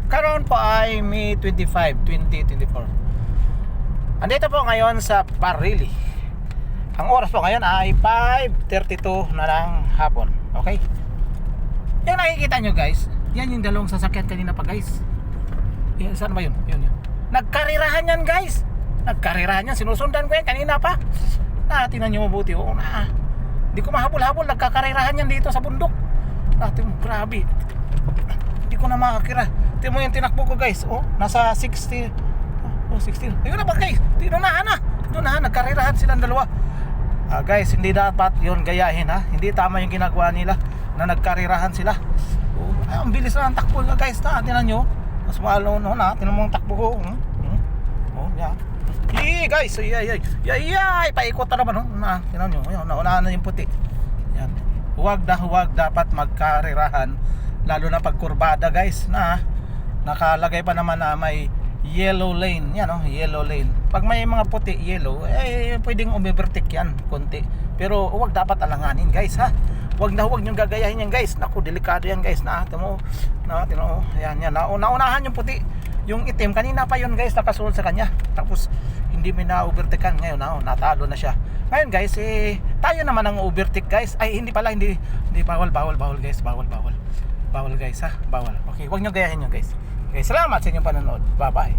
Karon po ay May 25, 2024. Andito po ngayon sa Parili. Ang oras po ngayon ay 5:32 na lang hapon. Okay? Yung nakikita nyo guys, yan yung dalawang sasakyan kanina pa guys. Yan, saan ba yun? Yun. Nagkarirahan yan guys. Nagkarirahan yan, sinusundan ko yan kanina pa. Tingnan nyo mabuti. Oo na. Hindi ko mahabol-habol, nagkakarirahan yan dito sa bundok. Grabe. Hindi ko na makakira. Tingnan mo yung tinakbo ko guys. Oh, nasa 60. Oh, 16. Ayun na ba guys? Tinunahan na. Nagkarirahan silang dalawa. Guys, hindi dapat yun gayahin ha. Hindi tama yung ginagawa nila na nagkarirahan sila. Oh, ang bilis na ng takbo nga guys. Tingnan nyo. Mas malo na. Tingnan mo yung takbo ko. Oh, yan. Guys, ay, paikot na naman. Tingnan nyo. Naunahan na yung puti. Yan. Huwag dapat magkarirahan, lalo na pag kurbada guys, na nakalagay pa naman na may yellow lane. Yan yellow lane. Pag may mga puti yellow, pwedeng umibertik yan konti. Pero huwag dapat alanganin guys ha. Huwag nyo gagayahin yan guys. Naku, delikado yan guys. Tino, yan. Naunahan yung puti. Yung itim kanina pa yun guys, nakasunod sa kanya. Tapos hindi may na-overtakean. Ngayon natalo na siya. Ngayon guys, tayo naman ang overtake guys. Ay hindi bawal guys. Bawal guys ha. Bawal. Okay, huwag nyo gayahin yun guys. Okay, salamat sa inyong panonood. Bye bye.